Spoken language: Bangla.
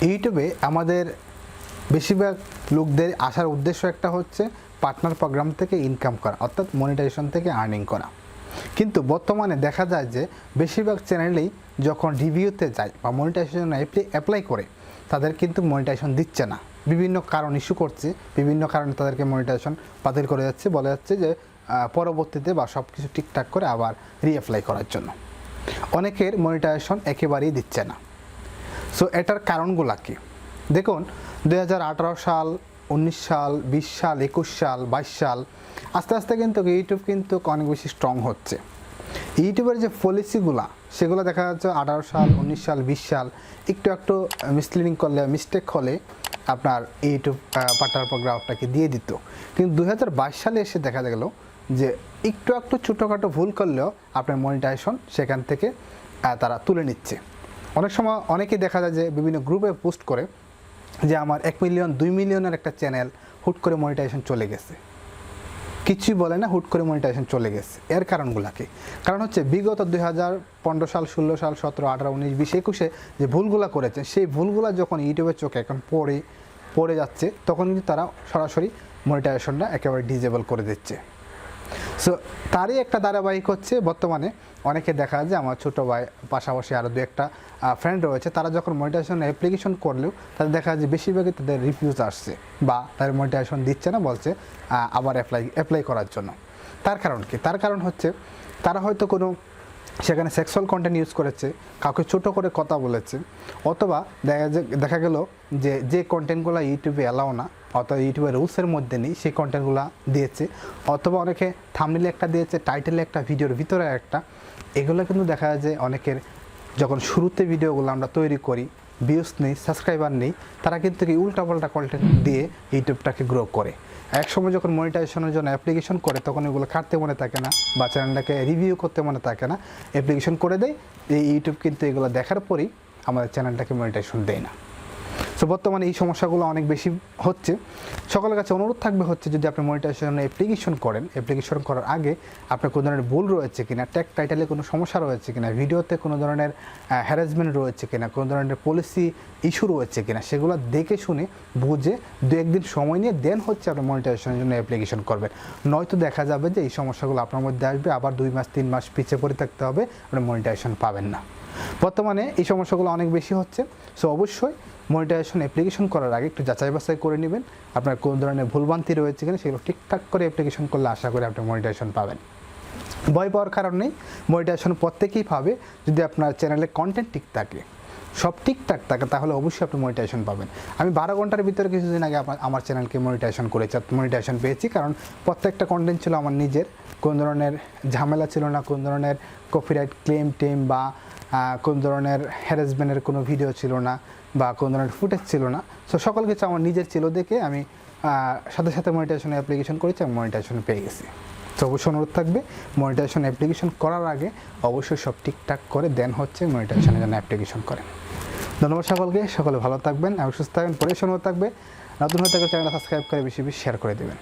ইউটিউবে আমাদের বেশিরভাগ লোকদের আসার উদ্দেশ্য একটা হচ্ছে পার্টনার প্রোগ্রাম থেকে ইনকাম করা, অর্থাৎ মনিটাইজেশন থেকে আর্নিং করা। কিন্তু বর্তমানে দেখা যায় যে বেশিরভাগ চ্যানেলেই যখন রিভিউতে যায় বা মনিটাইজেশন অ্যাপ্লাই করে তাদের কিন্তু মনিটাইজেশন দিচ্ছে না। বিভিন্ন কারণ ইস্যু করছে, বিভিন্ন কারণে তাদেরকে মনিটাইজেশন বাতিল করে যাচ্ছে, বলা যাচ্ছে যে পরবর্তীতে বা সব কিছু ঠিকঠাক করে আবার রিঅ্যাপ্লাই করার জন্য। অনেকের মনিটাইজেশন একেবারেই দিচ্ছে না। সো এটার কারণগুলো কি? দেখুন, 2018 সাল, 19 সাল, 20 সাল, 21 সাল, 22 সাল আস্তে আস্তে কিন্তু ইউটিউব কিন্তু অনেক বেশি স্ট্রং হচ্ছে। ইউটিউবের যে পলিসিগুলো সেগুলো দেখা যাচ্ছে 18 সাল, 19 সাল, 20 সাল একটু মিসলিডিং করলে, মিস্টেক হলে আপনার ইউটিউব পার্টনার প্রোগ্রাম আপনাকে দিয়ে দিত। কিন্তু 2022 সালে এসে দেখা গেল যে একটু ছোটোখাটো ভুল করলেও আপনার মনিটাইজেশন সেখান থেকে তারা তুলে নিচ্ছে। অনেক সময় অনেকেই দেখা যায় যে বিভিন্ন গ্রুপে পোস্ট করে যে আমার 1 মিলিয়ন 2 মিলিয়নের একটা চ্যানেল হুট করে মনিটাইজেশন চলে গেছে, কিছুই বলে না, হুট করে মনিটাইজেশন চলে গেছে। এর কারণগুলো কি? কারণ হচ্ছে বিগত 2015 সাল, 16 সাল, 17, 18, 19, 20, 21 যে ভুলগুলো করেছে সেই ভুলগুলো যখন ইউটিউবের চোখে এখন পড়ে যাচ্ছে তখন কিন্তু তারা সরাসরি মনিটাইজেশনটা একেবারে ডিজেবল করে দিচ্ছে। সো তারই একটা ধারাবাহিক হচ্ছে বর্তমানে অনেকে দেখা যায়, আমার ছোটো ভাই পাশাপাশি আরও দু একটা ফ্রেন্ড রয়েছে, তারা যখন মনিটাইজেশন অ্যাপ্লিকেশন করলেও তাদের দেখা যায় বেশিরভাগই তাদের রিফিউজ আসছে বা তাদের মনিটাইজেশন দিচ্ছে না, বলছে আবার অ্যাপ্লাই করার জন্য। তার কারণ কি? তার কারণ হচ্ছে তারা হয়তো কোনো সেখানে সেক্সুয়াল কন্টেন্ট ইউজ করেছে, কাউকে ছোটো করে কথা বলেছে, অথবা দেখা গেল যে কন্টেন্টগুলো ইউটিউবে অ্যালাও না, অথবা ইউটিউবের রুলসের মধ্যে নেই সেই কন্টেন্টগুলো দিয়েছে, অথবা অনেকে থাম্বনেইলে একটা দিয়েছে, টাইটেলে একটা, ভিডিওর ভিতরে একটা। এগুলো কিন্তু দেখা যায় যে অনেকের যখন শুরুতে ভিডিওগুলো আমরা তৈরি করি, ভিউজ নেই, সাবস্ক্রাইবার নেই, তারা কিন্তু উল্টাপাল্টা কন্টেন্ট দিয়ে ইউটিউবটাকে গ্রো করে। একসময় যখন মনিটাইজেশনের জন্য অ্যাপ্লিকেশন করে তখন এগুলো কাটতে মনে থাকে না বা চ্যানেলটাকে রিভিউ করতে মনে থাকে না, অ্যাপ্লিকেশন করে দেয়। এই ইউটিউব কিন্তু এগুলো দেখার পরেই আমাদের চ্যানেলটাকে মনিটাইজেশন দেয় না। সো বর্তমানে এই সমস্যাগুলো অনেক বেশি হচ্ছে। সকলের কাছে অনুরোধ থাকবে হচ্ছে, যদি আপনি মনিটাইজেশন অ্যাপ্লিকেশন করেন, অ্যাপ্লিকেশন করার আগে আপনার কোনো ধরনের ভুল রয়েছে কিনা, ট্যাগ টাইটেলে কোনো সমস্যা রয়েছে কিনা, ভিডিওতে কোনো ধরনের হ্যারাসমেন্ট রয়েছে কিনা, কোনো ধরনের পলিসি ইস্যু রয়েছে কিনা, সেগুলো দেখে শুনে বুঝে 2-1 দিন সময় নিয়ে দেন হচ্ছে আপনি মনিটাইজেশনের জন্য অ্যাপ্লিকেশন করবেন। নয়তো দেখা যাবে যে এই সমস্যাগুলো আপনার মধ্যে আসবে, আবার 2 মাস 3 মাস পিছিয়ে পড়ে থাকতে হবে, আপনি মনিটাইজেশন পাবেন না। বর্তমানে এই সমস্যাগুলো অনেক বেশি হচ্ছে। সো অবশ্যই মনিটাইজেশন অ্যাপ্লিকেশন করার আগে একটু যাচাই বাছাই করে নেবেন আপনার কোন ধরনের ভুলভ্রান্তি রয়েছে কিনা, সেগুলো ঠিকঠাক করে অ্যাপ্লিকেশন করলে আশা করি আপনি মনিটাইজেশন পাবেন। ভয় পাওয়ার কারণ নেই, মনিটাইজেশন প্রত্যেকেই পাবে যদি আপনার চ্যানেলে কন্টেন্ট ঠিক থাকে, সব ঠিকঠাক থাকে, তাহলে অবশ্যই আপনি মনিটাইজেশন পাবেন। আমি 12 ঘন্টার ভিতরে কিছুদিন আগে আমার চ্যানেলকে মনিটাইজেশন করেছি, মনিটাইজেশন পেয়েছি, কারণ প্রত্যেকটা কন্টেন্ট ছিল আমার নিজের, কোন ধরনের ঝামেলা ছিল না, কোন ধরনের কপিরাইট ক্লেম বা কোন ধরনের হ্যারাসমেন্টের কোনো ভিডিও ছিল না বা কোন ধরনের ফুটেজ ছিল না। সো সকল কিছু আমার নিজের ছিল দেখে আমি সাথে সাথে মনিটাইজেশন অ্যাপ্লিকেশন করেছি, আমি মনিটাইজেশন পেয়ে গেছি। তো অবশ্যই অনুরোধ থাকবে মনিটাইজেশন অ্যাপ্লিকেশন করার আগে অবশ্যই সব ঠিকঠাক করে দেন হচ্ছে মনিটাইজেশনের জন্য অ্যাপ্লিকেশন করেন। ধন্যবাদ সকলকে, সকলে ভালো থাকবেন এবং সুস্থ থাকবেন, পরিশ্রম থাকবে। নতুন হয়ে থাকলে চ্যানেলটা সাবস্ক্রাইব করে বেশি বেশি শেয়ার করে দেবেন।